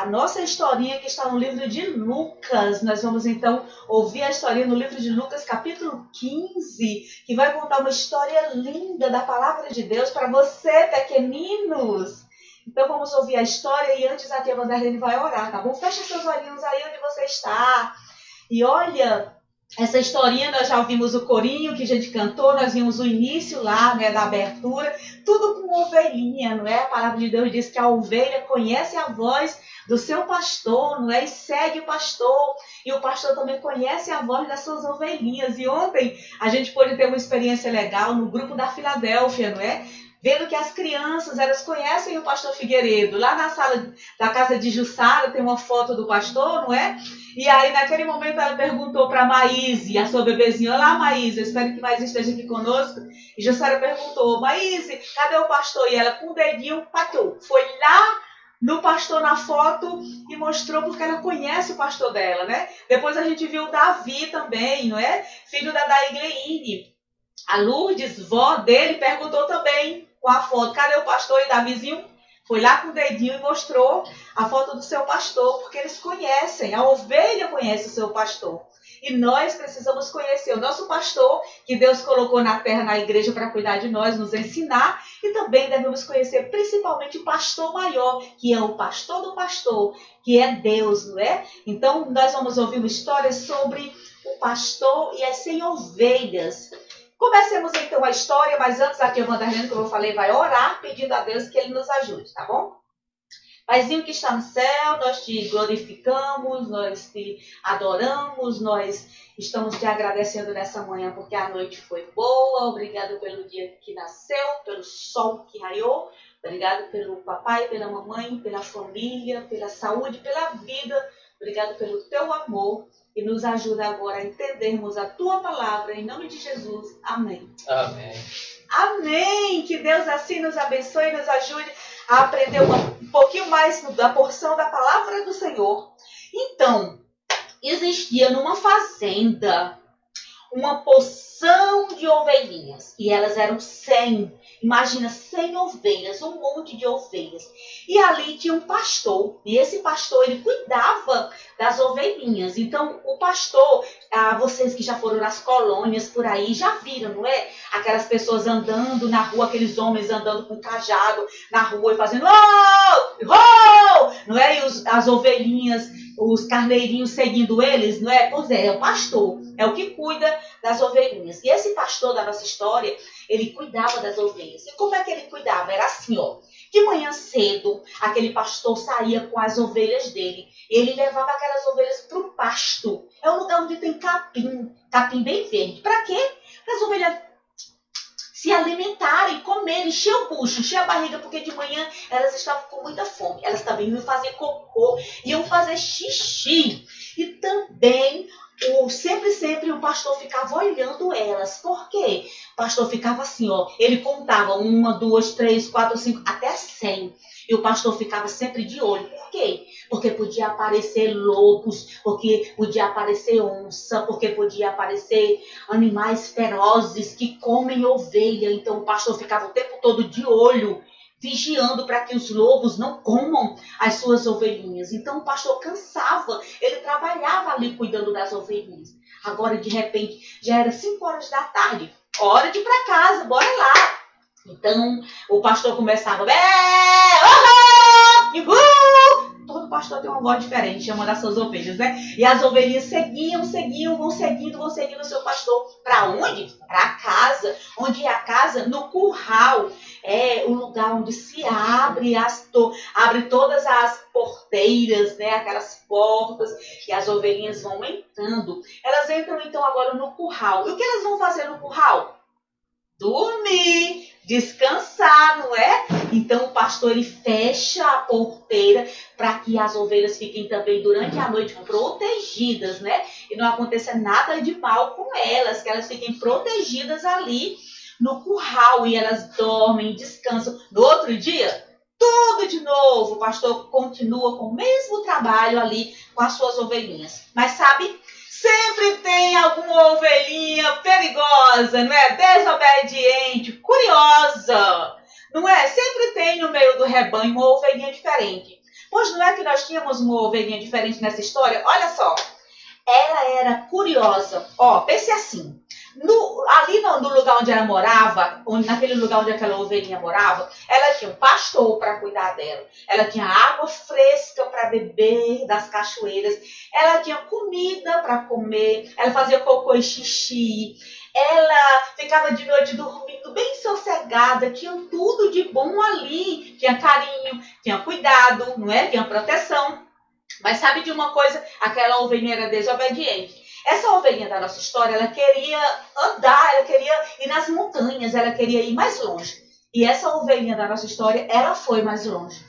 a nossa historinha que está no livro de Lucas. Nós vamos então ouvir a historinha no livro de Lucas, capítulo 15, que vai contar uma história linda da palavra de Deus para você, pequeninos. Então vamos ouvir a história e antes a tia Vanderlene vai orar, tá bom? Fecha seus olhinhos aí onde você está. E olha, essa historinha nós já ouvimos o corinho que a gente cantou, nós vimos o início lá, né, da abertura, tudo com ovelhinha, não é? A palavra de Deus diz que a ovelha conhece a voz do seu pastor, não é? E segue o pastor. E o pastor também conhece a voz das suas ovelhinhas. E ontem a gente pôde ter uma experiência legal no grupo da Filadélfia, não é? Vendo que as crianças, elas conhecem o pastor Figueiredo. Lá na sala da casa de Jussara tem uma foto do pastor, não é? E aí, naquele momento, ela perguntou para a Maíse, a sua bebezinha, olá, Maíse, eu espero que Maíse esteja aqui conosco. E Jussara perguntou, Maíse, cadê o pastor? E ela, com o dedinho, patou. Foi lá no pastor na foto e mostrou porque ela conhece o pastor dela, né? Depois a gente viu o Davi também, não é? Filho da Daigleine. A Lourdes, vó dele, perguntou também com a foto, cadê o pastor? E Davizinho foi lá com o dedinho e mostrou a foto do seu pastor, porque eles conhecem, a ovelha conhece o seu pastor. E nós precisamos conhecer o nosso pastor, que Deus colocou na terra, na igreja, para cuidar de nós, nos ensinar. E também devemos conhecer principalmente o pastor maior, que é o pastor do pastor, que é Deus, não é? Então, nós vamos ouvir uma história sobre o pastor e as 100 ovelhas. Comecemos então a história, mas antes a tia Vanderlene, como eu falei, vai orar pedindo a Deus que Ele nos ajude, tá bom? Paizinho que está no céu, nós te glorificamos, nós te adoramos, nós estamos te agradecendo nessa manhã porque a noite foi boa, obrigado pelo dia que nasceu, pelo sol que raiou, obrigado pelo papai, pela mamãe, pela família, pela saúde, pela vida, obrigado pelo teu amor. E nos ajuda agora a entendermos a tua palavra, em nome de Jesus. Amém. Amém. Amém. Que Deus assim nos abençoe e nos ajude a aprender um pouquinho mais da porção da palavra do Senhor. Então, existia numa fazenda uma porção de ovelhinhas. E elas eram 100. Imagina, 100 ovelhas, um monte de ovelhas. E ali tinha um pastor. E esse pastor, ele cuidava das ovelhinhas. Então, o pastor, vocês que já foram nas colônias por aí, já viram, não é? Aquelas pessoas andando na rua, aqueles homens andando com cajado na rua e fazendo oh, oh! Não é? E as ovelhinhas, os carneirinhos seguindo eles, não é? Pois é o pastor. É o que cuida das ovelhinhas. E esse pastor da nossa história, ele cuidava das ovelhas. E como é que ele cuidava? Era assim, ó. De manhã cedo, aquele pastor saía com as ovelhas dele. E ele levava aquelas ovelhas para o pasto. É um lugar onde tem capim bem verde. Para quê? Para as ovelhas se alimentarem, comerem, encher o bucho, encher a barriga, porque de manhã elas estavam com muita fome. Elas também iam fazer cocô, iam fazer xixi. E também, sempre o pastor ficava olhando elas. Por quê? O pastor ficava assim, ó. Ele contava 1, 2, 3, 4, 5, até 100. E o pastor ficava sempre de olho. Por quê? Porque podia aparecer lobos, porque podia aparecer onça, porque podia aparecer animais ferozes que comem ovelha. Então o pastor ficava o tempo todo de olho, vigiando para que os lobos não comam as suas ovelhinhas. Então o pastor cansava, ele trabalhava ali cuidando das ovelhinhas. Agora, de repente, já era 5 horas da tarde. Hora de ir para casa, bora lá. Então, o pastor começava, todo pastor tem uma voz diferente, chamando as suas ovelhas, né? E as ovelhinhas vão seguindo o seu pastor. Para onde? Para casa. Onde é a casa? No curral. É o lugar onde se abre todas as porteiras, né? Aquelas portas, e as ovelhinhas vão entrando. Elas entram então agora no curral. E o que elas vão fazer no curral? Dormir, descansar, não é? Então o pastor, ele fecha a porteira para que as ovelhas fiquem também durante a noite protegidas, né? E não aconteça nada de mal com elas, que elas fiquem protegidas ali no curral e elas dormem, descansam. No outro dia, tudo de novo, o pastor continua com o mesmo trabalho ali com as suas ovelhinhas. Mas sabe, sempre tem alguma ovelhinha perigosa, não é? Desobediente, curiosa, não é? Sempre tem no meio do rebanho uma ovelhinha diferente. Pois não é que nós tínhamos uma ovelhinha diferente nessa história? Olha só, ela era curiosa. Ó, pense assim. Ali no lugar onde ela morava, naquele lugar onde aquela ovelhinha morava, ela tinha um pastor para cuidar dela. Ela tinha água fresca para beber das cachoeiras. Ela tinha comida para comer. Ela fazia cocô e xixi. Ela ficava de noite dormindo bem sossegada. Tinha tudo de bom ali. Tinha carinho, tinha cuidado, não é? Tinha proteção. Mas sabe de uma coisa? Aquela ovelhinha era desobediente. Essa ovelhinha da nossa história, ela queria andar, ela queria ir nas montanhas, ela queria ir mais longe. E essa ovelhinha da nossa história, ela foi mais longe.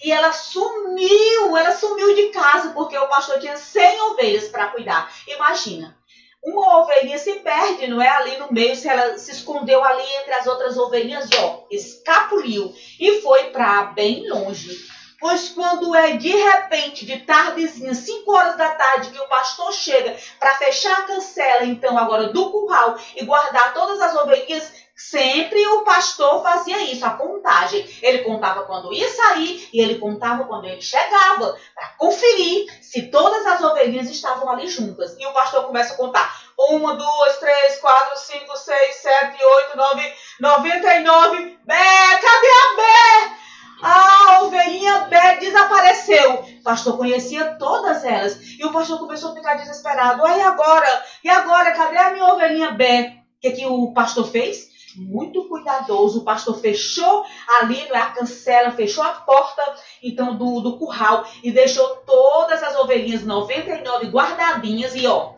E ela sumiu de casa, porque o pastor tinha 100 ovelhas para cuidar. Imagina, uma ovelhinha se perde, não é? Ali no meio, se ela se escondeu ali entre as outras ovelhinhas, ó, escapuliu e foi para bem longe. Pois quando é de repente, de tardezinha, 5 horas da tarde, que o pastor chega para fechar a cancela, então agora do curral e guardar todas as ovelhinhas, sempre o pastor fazia isso, a contagem. Ele contava quando ia sair e ele contava quando ele chegava, para conferir se todas as ovelhinhas estavam ali juntas. E o pastor começa a contar. 1, 2, 3, 4, 5, 6, 7, 8, 9, 99. Bé, cadê a Bé? A ovelhinha Bé desapareceu. O pastor conhecia todas elas. E o pastor começou a ficar desesperado. E agora? E agora? Cadê a minha ovelhinha Bé? O que o pastor fez? Muito cuidadoso. O pastor fechou ali a cancela, fechou a porta então do curral e deixou todas as ovelhinhas, 99, guardadinhas. E ó, o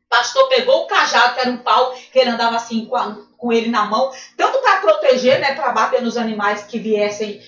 pastor pegou o cajado, que era um pau, que ele andava assim com ele na mão, tanto para proteger, né, para bater nos animais que viessem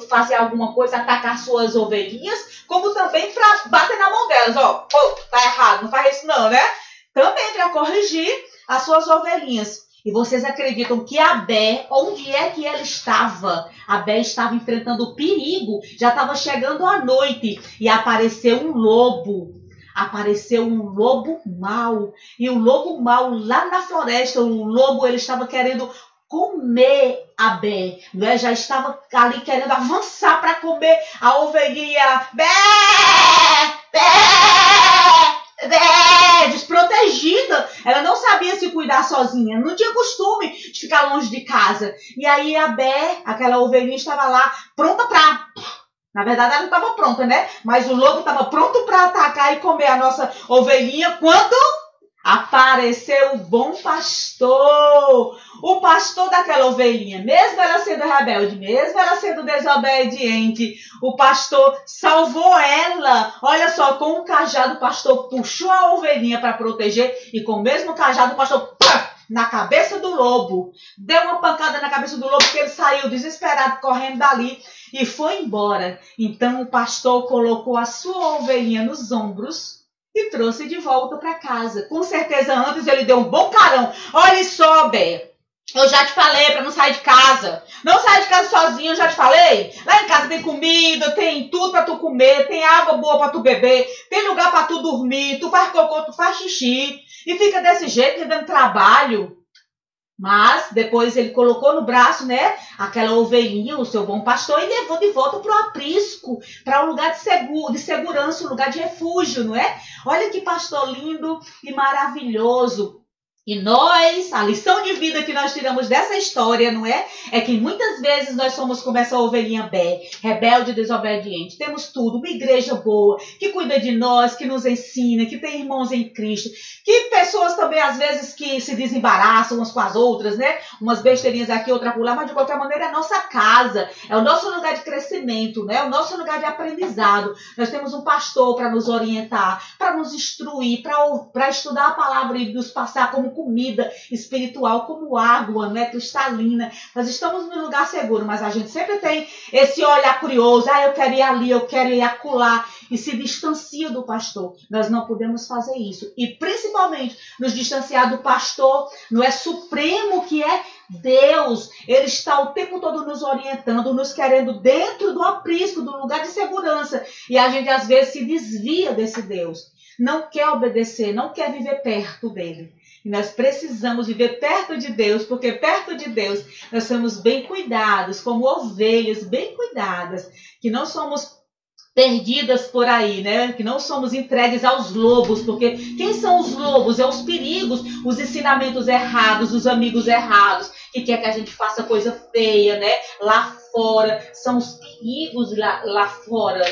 fazer alguma coisa, atacar suas ovelhinhas, como também para bater na mão delas. Ó, pô, tá errado, não faz isso não, né? Também para corrigir as suas ovelhinhas. E vocês acreditam que a Bé, onde é que ela estava? A Bé estava enfrentando perigo, já estava chegando a noite e apareceu um lobo. Apareceu um lobo mau. E o lobo mau lá na floresta, o lobo, ele estava querendo comer a Bé, né? Já estava ali querendo avançar para comer a ovelhinha. Bé! Bé! Bé! Desprotegida. Ela não sabia se cuidar sozinha. Não tinha costume de ficar longe de casa. E aí a Bé, aquela ovelhinha, estava lá pronta para... Na verdade, ela não estava pronta, né? Mas o lobo estava pronto para atacar e comer a nossa ovelhinha quando apareceu o bom pastor. O pastor daquela ovelhinha, mesmo ela sendo rebelde, mesmo ela sendo desobediente, o pastor salvou ela. Olha só, com o cajado o pastor puxou a ovelhinha para proteger e com o mesmo cajado o pastor... na cabeça do lobo, deu uma pancada na cabeça do lobo, porque ele saiu desesperado, correndo dali e foi embora. Então o pastor colocou a sua ovelhinha nos ombros e trouxe de volta para casa. Com certeza antes ele deu um bom carão. Olha só, Bé, eu já te falei para não sair de casa. Não sai de casa sozinho, eu já te falei. Lá em casa tem comida, tem tudo para tu comer, tem água boa para tu beber, tem lugar para tu dormir, tu faz cocô, tu faz xixi. E fica desse jeito, dando trabalho. Mas depois ele colocou no braço, né, aquela ovelhinha, o seu bom pastor, e levou de volta para o aprisco, para um lugar de segurança, um lugar de refúgio, não é? Olha que pastor lindo e maravilhoso. E nós, a lição de vida que nós tiramos dessa história, não é? É que muitas vezes nós somos como essa ovelhinha Bé, rebelde e desobediente. Temos tudo, uma igreja boa, que cuida de nós, que nos ensina, que tem irmãos em Cristo, que pessoas também às vezes que se desembaraçam umas com as outras, né? Umas besteirinhas aqui, outra por lá, mas de qualquer maneira é a nossa casa, é o nosso lugar de crescimento, né? O nosso lugar de aprendizado. Nós temos um pastor para nos orientar, para nos instruir, para estudar a palavra e nos passar como comida espiritual, como água, né, cristalina. Nós estamos num lugar seguro, mas a gente sempre tem esse olhar curioso. Eu quero ir ali, eu quero ir acolá, e se distancia do pastor. Nós não podemos fazer isso. E principalmente nos distanciar do pastor, não é supremo, que é Deus. Ele está o tempo todo nos orientando, nos querendo dentro do aprisco, do lugar de segurança. E a gente às vezes se desvia desse Deus. Não quer obedecer, não quer viver perto dele. E nós precisamos viver perto de Deus, porque perto de Deus nós somos bem cuidados, como ovelhas bem cuidadas, que não somos perdidas por aí, né? Que não somos entregues aos lobos, porque quem são os lobos? É os perigos, os ensinamentos errados, os amigos errados, que quer que a gente faça coisa feia, né? Lá fora, são os perigos lá fora.